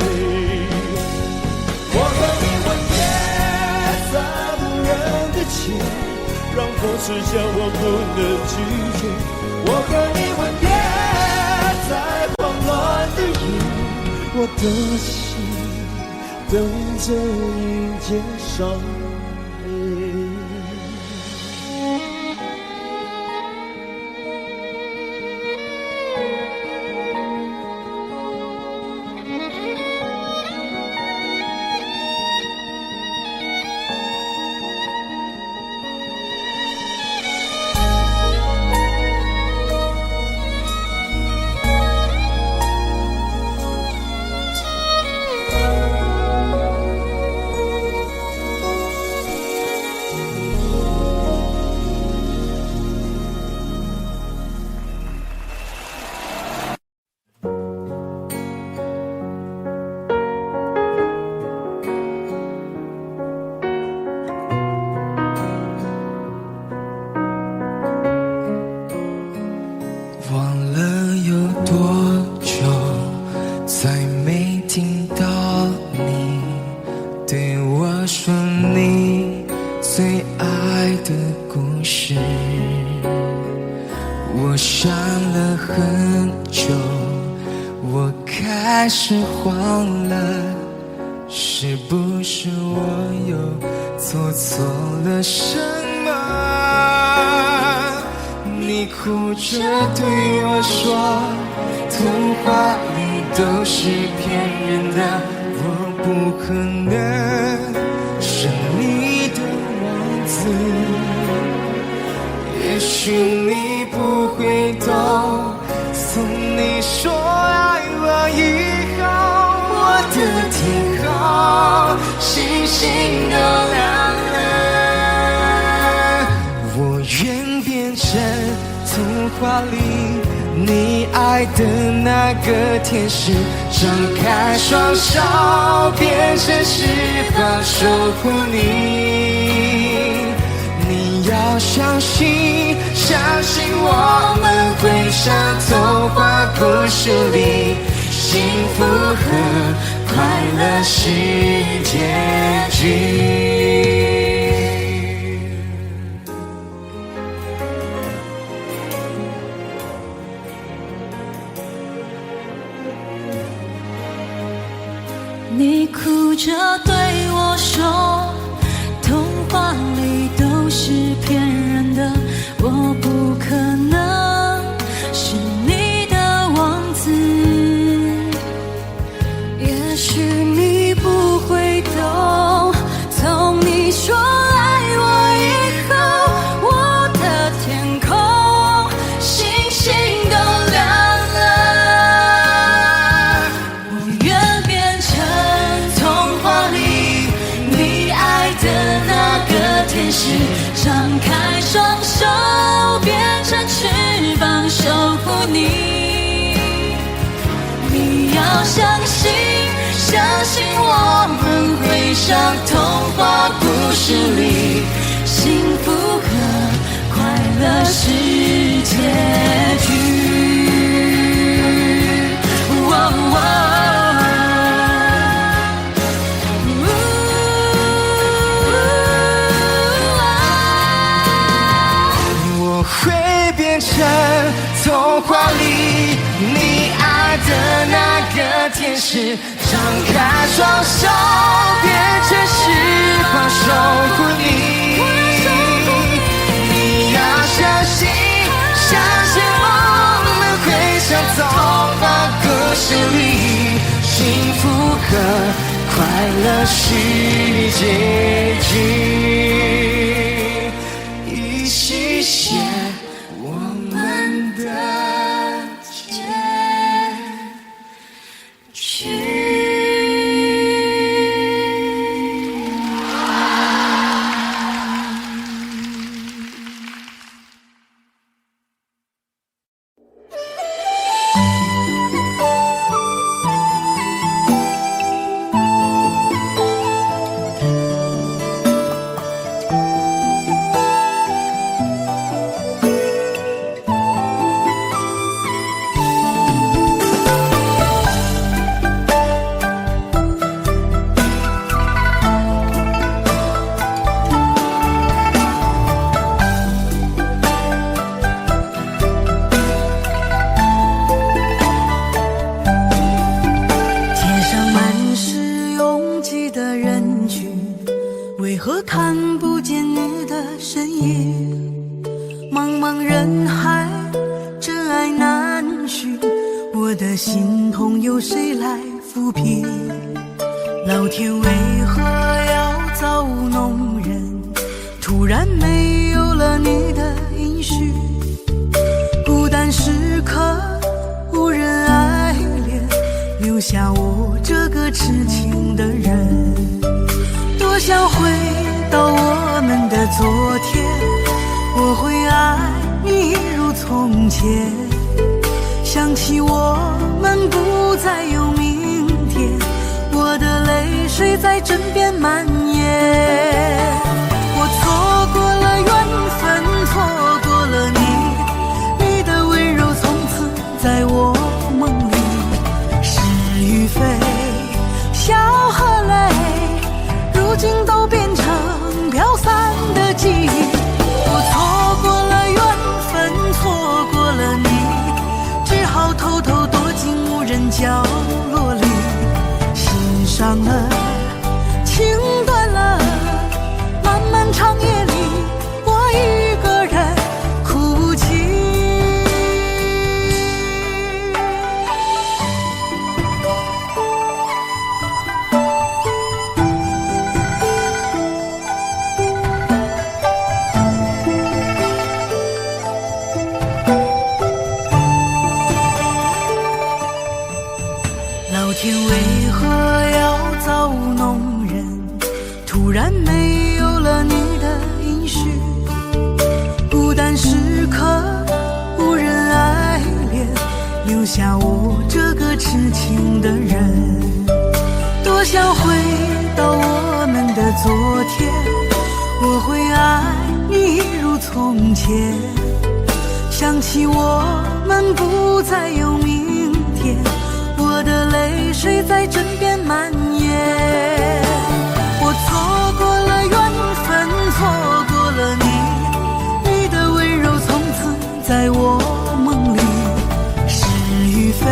S1: 我和你吻别在无人的街，让风痴笑我不能拒绝。我和你吻别在慌乱的夜，我的心等着迎接伤悲。
S8: 送你说爱我以后，我的天后。
S4: 星星都亮了。我愿变成童话里你爱的那个天使，张开双手，变成翅膀守护你。你要相信，相信我们会像童话故事里，幸福和快乐是结局。
S2: 你哭着对我说，童话里都是骗人的，我不可能是你的王子。也许你不会懂，从你说爱我以后，我的天空星星都亮了。我愿变成童话里你爱的那个天使，张开双手，变成翅膀守护你。你要相信，相信我们会像童话故事里，幸福和快乐是结局。
S4: 我会变成童话里你爱的那个天使，张开双手，变成翅膀守护你。你要相信，相信我们会像童话故事里，幸福和快乐是结局。一起写我们的结局。
S1: 想起我们不再有明天，我的泪水在枕边蔓延。我错过了缘分，错过了你，你的温柔从此在我梦里。是与非，笑和泪，如今都变成飘散的记忆。我错过了缘分，错过了你，只好偷偷躲进无人角落里。心伤了，情断了，漫漫长夜里，我一个人哭泣。老天为何要造弄人？下我这个痴情的人。多想回到我们的昨天，我会爱你一如从前。想起我们不再有明天，我的泪水在枕边蔓延。我错过了缘分，错过了你，你的温柔从此在我梦里。是与非，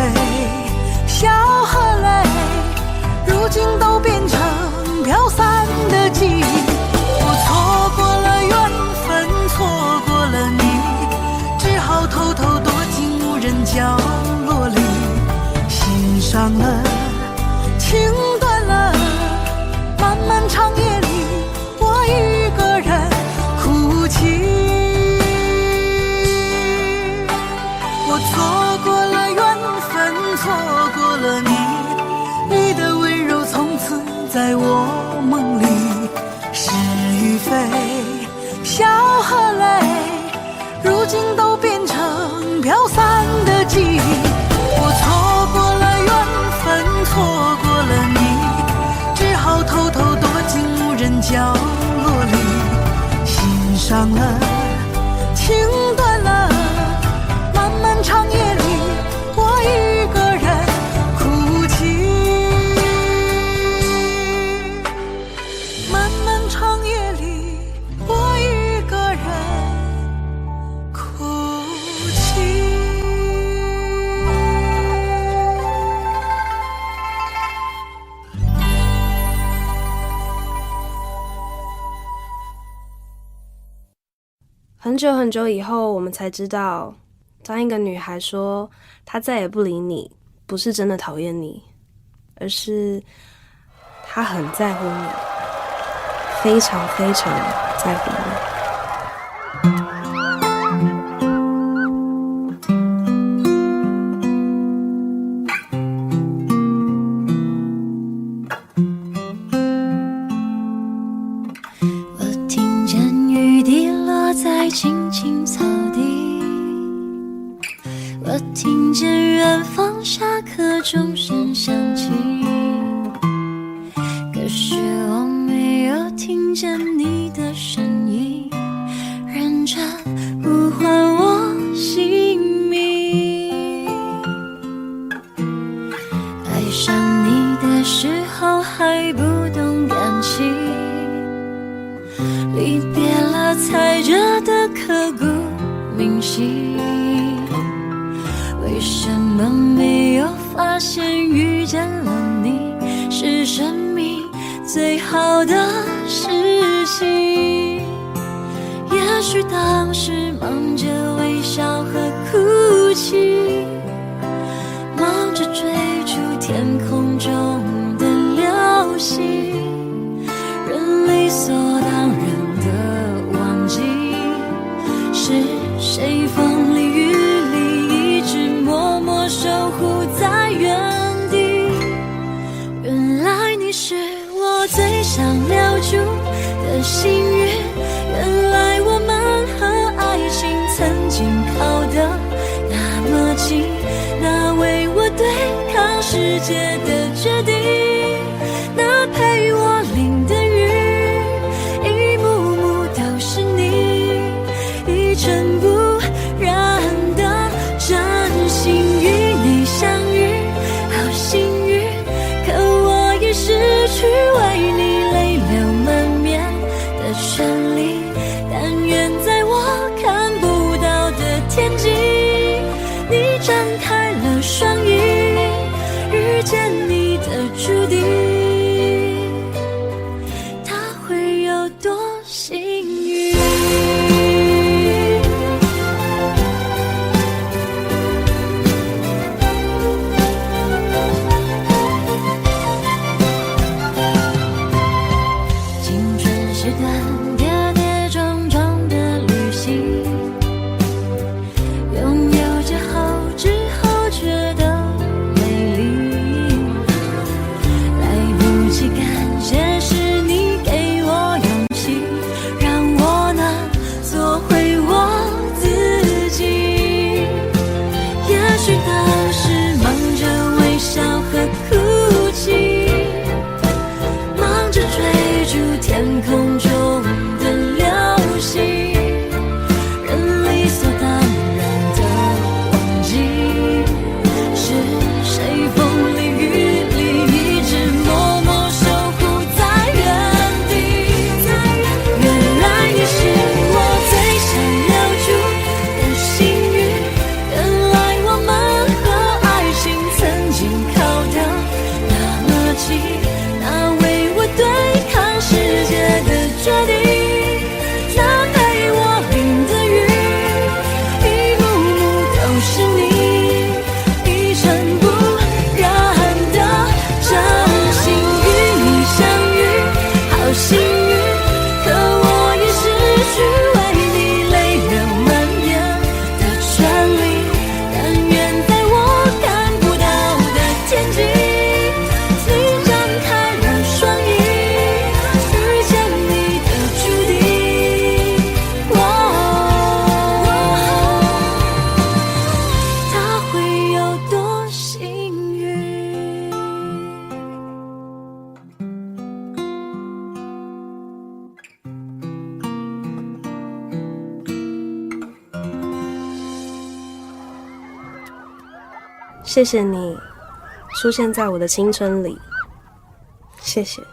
S1: 笑和泪，如今都变成飘散的记忆。我错过了缘分，错过了你，只好偷偷躲进无人角落里。心伤了，情断了，漫漫长夜里，我一个人哭泣。我错过了缘分，错过了你，你的温柔从此在我梦里。是与非，笑和泪，如今都变成飘散的记忆。我错过了缘分，错过了你，只好偷偷躲进无人角落里。心伤了，情断了，漫漫长夜里，我一个人哭泣。漫漫长夜里，我一个人哭泣。
S8: 很久很久以后，我们才知道，当一个女孩说她再也不理你，不是真的讨厌你，而是她很在乎你，非常非常在乎你。
S2: 我听见雨滴落在青青草地，我听见远方下课钟声响起，可是我没有听见你的声音，认真呼唤我姓名。爱上你的时候还不懂感情，离别了踩着的刻骨铭心。为什么没有发现遇见了你是生命最好的事情？也许当时忙着微笑和哭泣，忙着追逐天空中的流星，人理所当然的忘记是谁风里雨里一直默默守护在原地。原来你是我最想留住的幸运，原来我们和爱情曾经靠得那么近，那为我对抗世界的决定，那陪我淋的雨，一幕幕都是你，一尘不染的真心与你相遇，好幸运，可我已失去为你泪流满面的权利。但愿在我看不到的天际，你张开了双翼，遇见你的注定，他会有多幸运？
S8: 谢谢你出现在我的青春里，谢谢。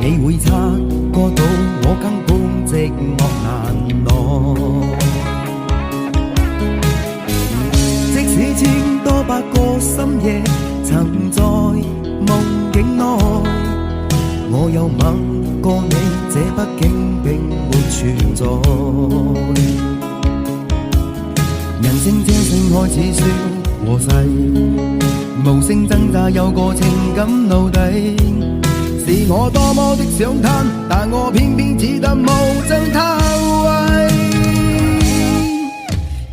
S3: 你會察覺到我根本寂寞難耐。即使千多百個深夜曾在夢境內，我有吻過你，這畢竟並沒存在。人聲這聲開始說和諧，無聲掙扎有個情感奴隸。是我多麼的想貪，但我偏偏只得無盡偷慰。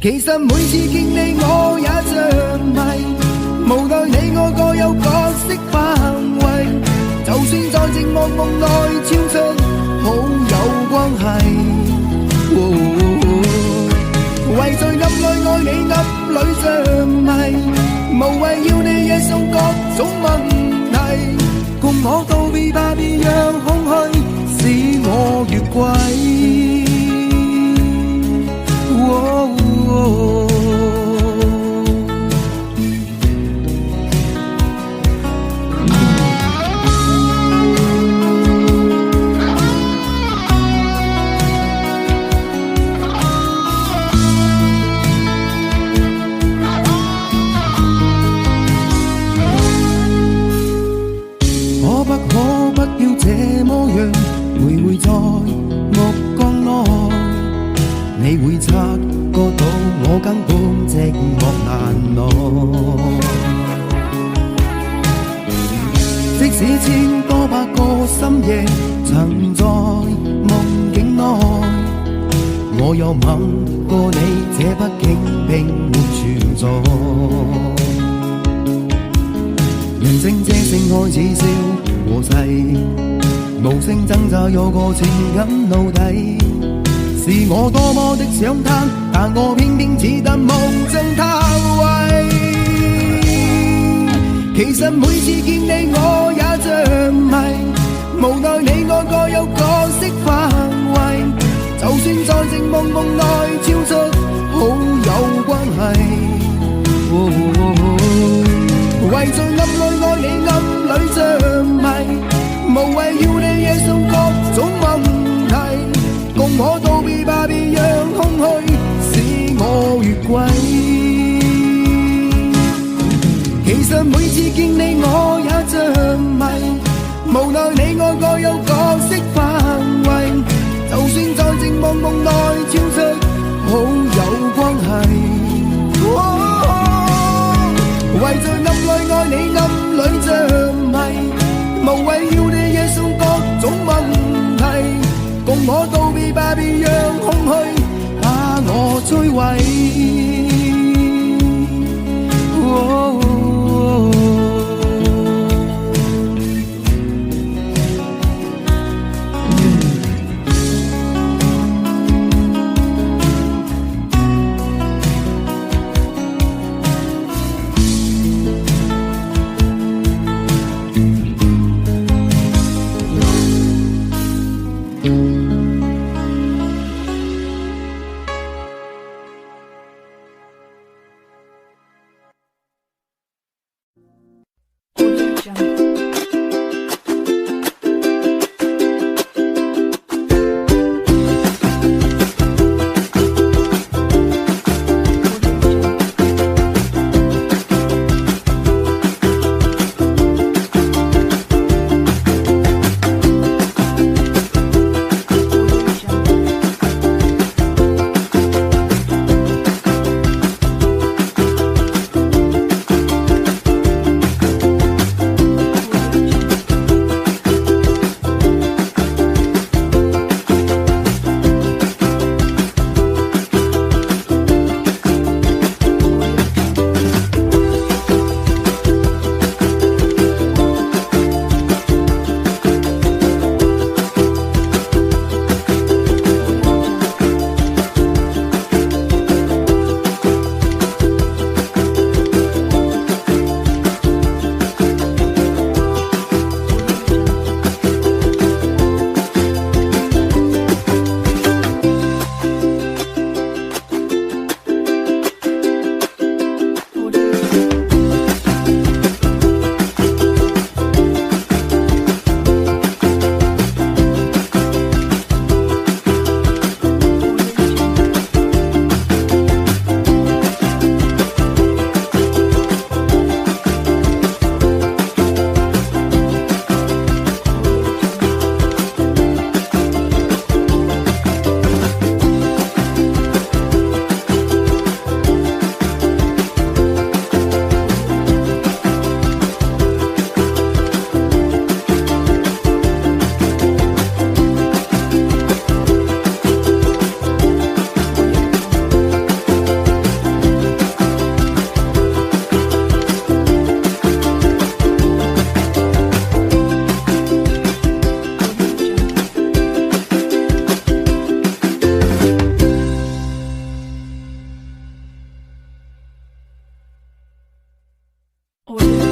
S3: 其實每次見你我也像迷，無奈你我各有角色範圍，就算在寂寞夢內超出好友關係。為在暗裏愛你暗裏像迷，無謂要你惹上各種問題。共我道別吧，別讓空虛使我越軌。徘徊在目光內，你會察覺到我根本寂寞難耐。即使千多百個深夜曾在夢境內，我有吻過你，這畢竟並沒存在。人聲這聲開始笑和諧，無聲掙扎有個情感奴隸。是我多麼的想貪，但我偏偏只得無盡偷慰。其實每次見你我也像迷，無奈你我各有角色範圍，就算在寂寞夢內超出好友關係。為在暗裏愛你暗裏像迷，無謂要你惹上各種問題。共我道別吧，別讓空虛使我越軌。其實每次見你我也像迷，無奈你我各有角色範圍，就算在寂寞夢內超出好友關係。為在暗裏愛你暗裏像迷，無謂要你惹上各種問題。共我道別吧，別讓空虛把我摧毀。
S9: 我觉得